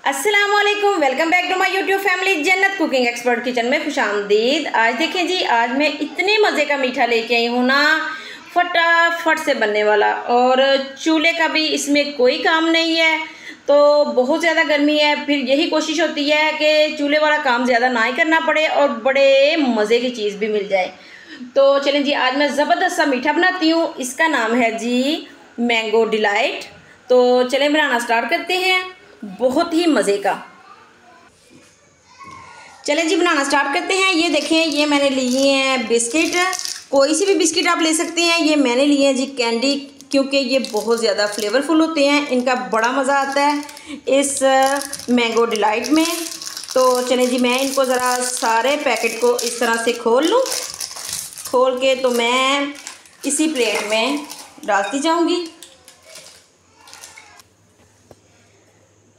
अस्सलामुअलैकुम, welcome back to my YouTube family Jannat cooking expert kitchen में खुशामदीद। आज देखें जी, आज मैं इतने मज़े का मीठा लेके आई हूँ ना, फटाफट से बनने वाला, और चूल्हे का भी इसमें कोई काम नहीं है। तो बहुत ज़्यादा गर्मी है, फिर यही कोशिश होती है कि चूल्हे वाला काम ज़्यादा ना ही करना पड़े और बड़े मज़े की चीज़ भी मिल जाए। तो चलें जी, आज मैं ज़बरदस्त सा मीठा बनाती हूँ। इसका नाम है जी मैंगो डिलाइट। तो चलें बनाना स्टार्ट करते हैं, बहुत ही मज़े का। चलें जी बनाना स्टार्ट करते हैं। ये देखें, ये मैंने लिए हैं बिस्किट, कोई सी भी बिस्किट आप ले सकते हैं। ये मैंने लिए हैं जी कैंडी, क्योंकि ये बहुत ज़्यादा फ्लेवरफुल होते हैं, इनका बड़ा मज़ा आता है इस मैंगो डिलाइट में। तो चलें जी, मैं इनको ज़रा सारे पैकेट को इस तरह से खोल लूँ। खोल के तो मैं इसी प्लेट में डालती जाऊँगी।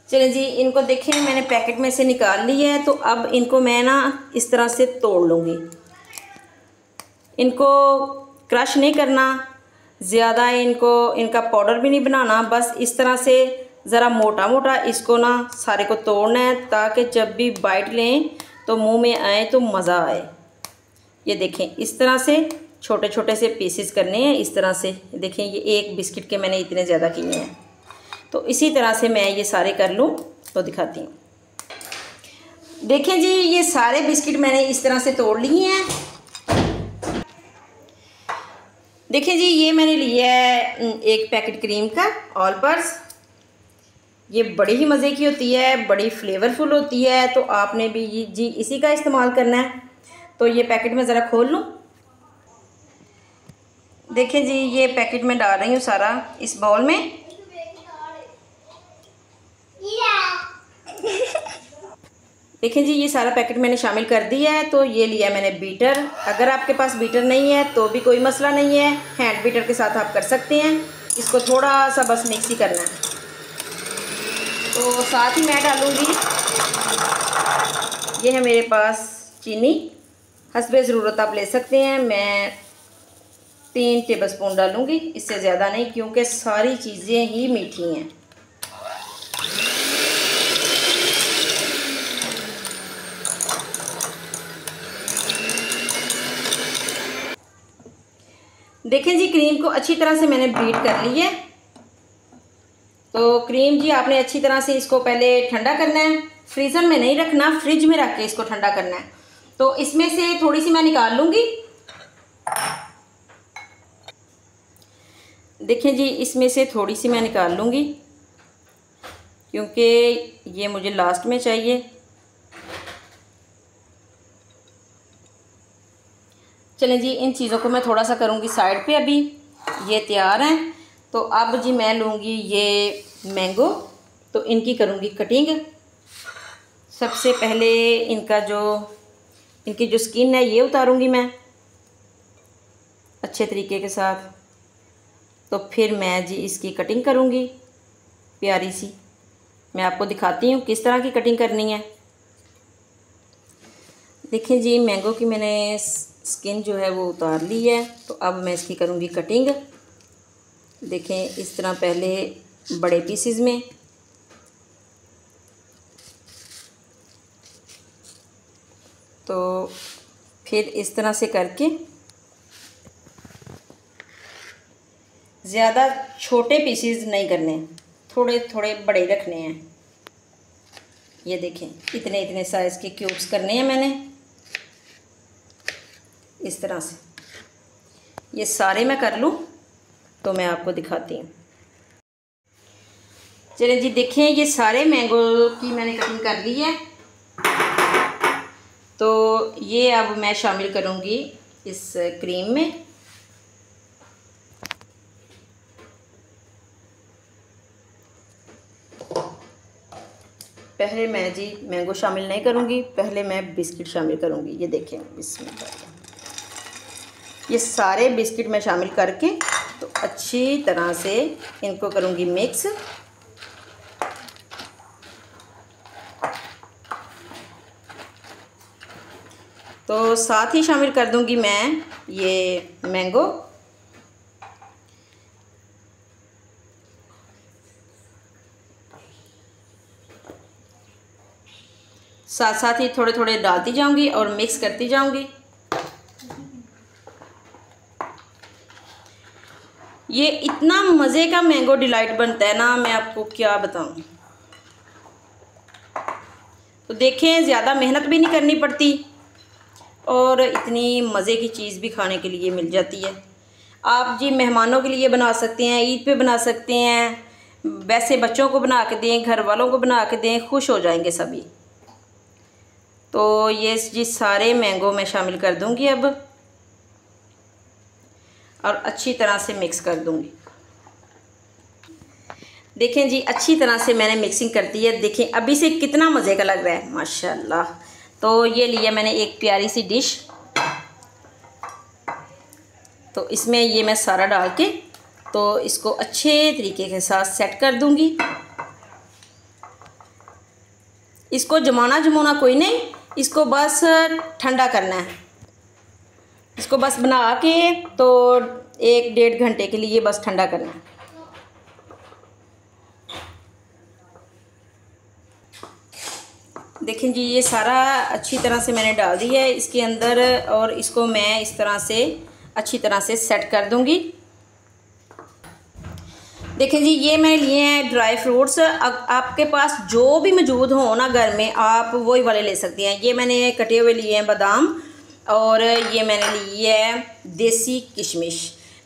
चलिए जी, इनको देखें मैंने पैकेट में से निकाल लिया है। तो अब इनको मैं ना इस तरह से तोड़ लूँगी। इनको क्रश नहीं करना ज़्यादा, इनका पाउडर भी नहीं बनाना, बस इस तरह से ज़रा मोटा मोटा इसको ना सारे को तोड़ना है, ताकि जब भी बाइट लें तो मुंह में आए तो मज़ा आए। ये देखें, इस तरह से छोटे छोटे से पीसेस करने हैं। इस तरह से देखें, ये एक बिस्किट के मैंने इतने ज़्यादा किए हैं। तो इसी तरह से मैं ये सारे कर लूँ तो दिखाती हूँ। देखें जी, ये सारे बिस्किट मैंने इस तरह से तोड़ लिए हैं। देखें जी, ये मैंने लिया है एक पैकेट क्रीम का ऑल पर्स। ये बड़ी ही मज़े की होती है, बड़ी फ्लेवरफुल होती है, तो आपने भी जी इसी का इस्तेमाल करना है। तो ये पैकेट में ज़रा खोल लूँ। देखें जी, ये पैकेट में डाल रही हूँ सारा इस बाउल में। देखें जी, ये सारा पैकेट मैंने शामिल कर दिया है। तो ये लिया मैंने बीटर। अगर आपके पास बीटर नहीं है तो भी कोई मसला नहीं है, हैंड बीटर के साथ आप कर सकते हैं। इसको थोड़ा सा बस मिक्स ही करना है। तो साथ ही मैं डालूँगी, ये है मेरे पास चीनी, हस्बे ज़रूरत आप ले सकते हैं। मैं 3 टेबलस्पून डालूँगी, इससे ज़्यादा नहीं, क्योंकि सारी चीज़ें ही मीठी हैं। देखें जी, क्रीम को अच्छी तरह से मैंने बीट कर ली है। तो क्रीम जी आपने अच्छी तरह से इसको पहले ठंडा करना है, फ्रीज़र में नहीं रखना, फ्रिज में रख के इसको ठंडा करना है। तो इसमें से थोड़ी सी मैं निकाल लूँगी। देखें जी, इसमें से थोड़ी सी मैं निकाल लूँगी, क्योंकि ये मुझे लास्ट में चाहिए। चलें जी, इन चीज़ों को मैं थोड़ा सा करूँगी साइड पे। अभी ये तैयार हैं। तो अब जी मैं लूँगी ये मैंगो, तो इनकी करूँगी कटिंग। सबसे पहले इनकी जो स्किन है ये उतारूँगी मैं अच्छे तरीके के साथ। तो फिर मैं जी इसकी कटिंग करूँगी प्यारी सी। मैं आपको दिखाती हूँ किस तरह की कटिंग करनी है। देखें जी, मैंगो की मैंने स्किन जो है वो उतार ली है। तो अब मैं इसकी करूँगी कटिंग। देखें, इस तरह पहले बड़े पीसेस में, तो फिर इस तरह से करके ज़्यादा छोटे पीसेस नहीं करने, थोड़े थोड़े बड़े रखने हैं। ये देखें, इतने इतने साइज़ के क्यूब्स करने हैं मैंने इस तरह से। ये सारे मैं कर लूँ तो मैं आपको दिखाती हूँ। चलिए जी, देखें, ये सारे मैंगो की मैंने कटिंग कर ली है। तो ये अब मैं शामिल करूँगी इस क्रीम में। पहले मैं जी मैंगो शामिल नहीं करूँगी, पहले मैं बिस्किट शामिल करूँगी। ये देखें, बिस्मिल्लाह, ये सारे बिस्किट मैं शामिल करके तो अच्छी तरह से इनको करूँगी मिक्स। तो साथ ही शामिल कर दूँगी मैं ये मैंगो। साथ साथ ही थोड़े थोड़े डालती जाऊंगी और मिक्स करती जाऊंगी। ये इतना मज़े का मैंगो डिलाइट बनता है ना, मैं आपको क्या बताऊं। तो देखें, ज़्यादा मेहनत भी नहीं करनी पड़ती और इतनी मज़े की चीज़ भी खाने के लिए मिल जाती है। आप जी मेहमानों के लिए बना सकते हैं, ईद पे बना सकते हैं, वैसे बच्चों को बना के दें, घर वालों को बना के दें, खुश हो जाएंगे सभी। तो ये जी सारे मैंगो मैं शामिल कर दूंगी अब और अच्छी तरह से मिक्स कर दूंगी। देखें जी, अच्छी तरह से मैंने मिक्सिंग कर दी है। देखें अभी से कितना मज़े का लग रहा है माशाल्लाह। तो ये लिया मैंने एक प्यारी सी डिश, तो इसमें ये मैं सारा डाल के तो इसको अच्छे तरीके के साथ सेट कर दूंगी। इसको जमाना कोई नहीं, इसको बस ठंडा करना है। इसको बस बना के तो 1-1.5 घंटे के लिए बस ठंडा करना है। देखें जी, ये सारा अच्छी तरह से मैंने डाल दिया है इसके अंदर और इसको मैं इस तरह से अच्छी तरह से सेट कर दूंगी। देखें जी, ये मैंने लिए हैं ड्राई फ्रूट्स। आपके पास जो भी मौजूद हो ना घर में, आप वही वाले ले सकते हैं। ये मैंने कटे हुए लिए हैं बादाम और ये मैंने ली है देसी किशमिश।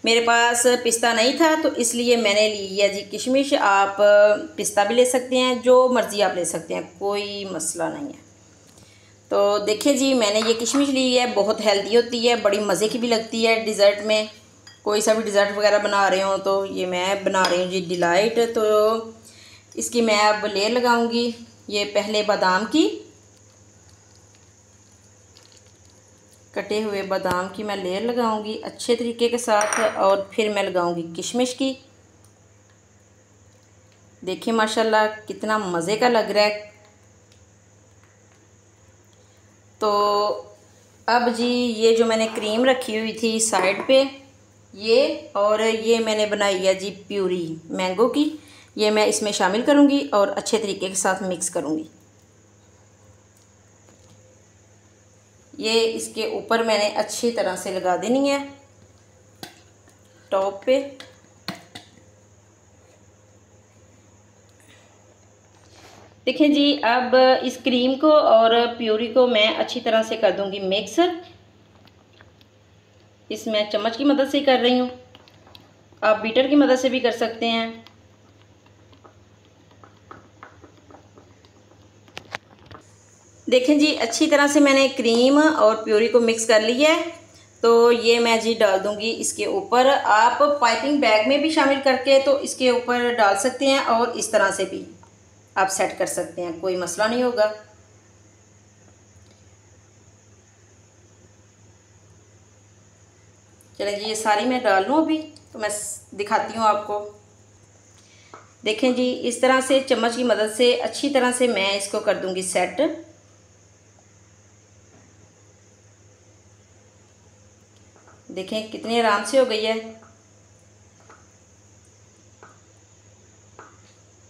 मेरे पास पिस्ता नहीं था तो इसलिए मैंने ली है जी किशमिश। आप पिस्ता भी ले सकते हैं, जो मर्ज़ी आप ले सकते हैं, कोई मसला नहीं है। तो देखिए जी, मैंने ये किशमिश ली है, बहुत हेल्दी होती है, बड़ी मज़े की भी लगती है। डिज़र्ट में कोई सा भी डिज़र्ट वगैरह बना रहे हो तो ये मैं बना रही हूँ जी डिलाइट। तो इसकी मैं अब लेयर लगाऊंगी। ये पहले बादाम की, कटे हुए बादाम की मैं लेयर लगाऊंगी अच्छे तरीके के साथ और फिर मैं लगाऊंगी किशमिश की। देखिए माशाल्लाह कितना मज़े का लग रहा है। तो अब जी ये जो मैंने क्रीम रखी हुई थी साइड पे, ये और ये मैंने बनाई है जी प्यूरी मैंगो की, ये मैं इसमें शामिल करूँगी और अच्छे तरीके के साथ मिक्स करूँगी। ये इसके ऊपर मैंने अच्छी तरह से लगा देनी है टॉप पे। देखें जी, अब इस क्रीम को और प्यूरी को मैं अच्छी तरह से कर दूँगी मिक्स। इसमें चम्मच की मदद से कर रही हूँ, आप बीटर की मदद से भी कर सकते हैं। देखें जी, अच्छी तरह से मैंने क्रीम और प्यूरी को मिक्स कर लिया है। तो ये मैं जी डाल दूंगी इसके ऊपर। आप पाइपिंग बैग में भी शामिल करके तो इसके ऊपर डाल सकते हैं और इस तरह से भी आप सेट कर सकते हैं, कोई मसला नहीं होगा। चलें जी, ये सारी मैं डाल लूँ अभी तो मैं दिखाती हूँ आपको। देखें जी, इस तरह से चम्मच की मदद से अच्छी तरह से मैं इसको कर दूंगी सेट। देखें कितनी आराम से हो गई है।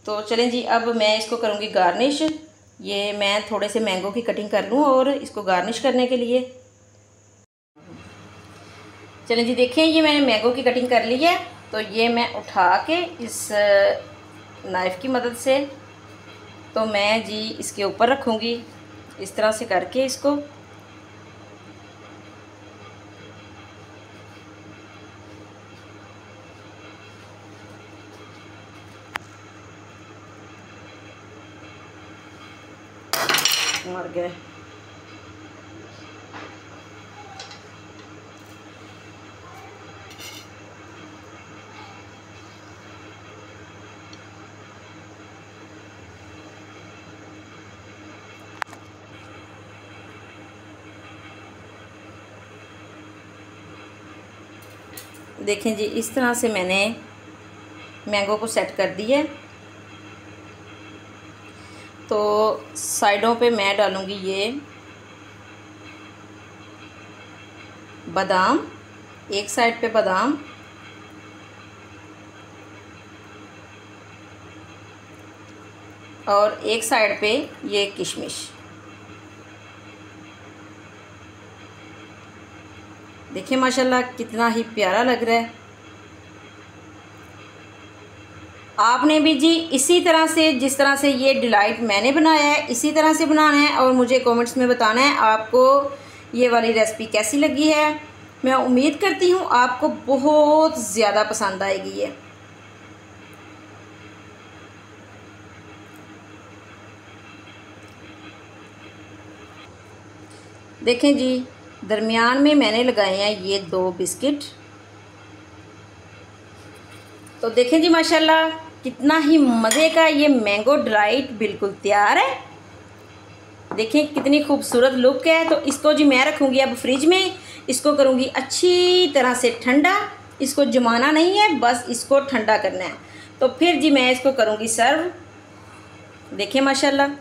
तो चलें जी, अब मैं इसको करूँगी गार्निश। ये मैं थोड़े से मैंगो की कटिंग कर लूँ और इसको गार्निश करने के लिए। चलें जी, देखें ये मैंने मैंगो की कटिंग कर ली है। तो ये मैं उठा के इस नाइफ़ की मदद से तो मैं जी इसके ऊपर रखूँगी इस तरह से करके इसको। मर गए। देखें जी, इस तरह से मैंने मैंगो को सेट कर दिया है। तो साइडों पे मैं डालूँगी ये बादाम, एक साइड पे बादाम और एक साइड पे ये किशमिश। देखिए माशाल्लाह कितना ही प्यारा लग रहा है। आपने भी जी इसी तरह से, जिस तरह से ये डिलाइट मैंने बनाया है, इसी तरह से बनाना है और मुझे कमेंट्स में बताना है आपको ये वाली रेसिपी कैसी लगी है। मैं उम्मीद करती हूँ आपको बहुत ज़्यादा पसंद आएगी ये। देखें जी, दरमियान में मैंने लगाए हैं ये 2 बिस्किट। तो देखें जी माशाल्लाह कितना ही मज़े का ये मैंगो डिलाइट बिल्कुल तैयार है। देखें कितनी खूबसूरत लुक है। तो इसको जी मैं रखूँगी अब फ्रिज में, इसको करूँगी अच्छी तरह से ठंडा। इसको जमाना नहीं है, बस इसको ठंडा करना है। तो फिर जी मैं इसको करूँगी सर्व। देखें माशाल्लाह।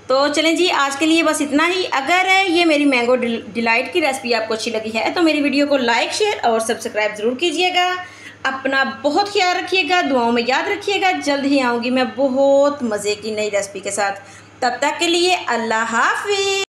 तो चलें जी, आज के लिए बस इतना ही। अगर ये मेरी मैंगो डिलाइट की रेसिपी आपको अच्छी लगी है तो मेरी वीडियो को लाइक, शेयर और सब्सक्राइब ज़रूर कीजिएगा। अपना बहुत ख्याल रखिएगा, दुआओं में याद रखिएगा। जल्द ही आऊँगी मैं बहुत मज़े की नई रेसिपी के साथ। तब तक के लिए अल्लाह हाफ़िज़।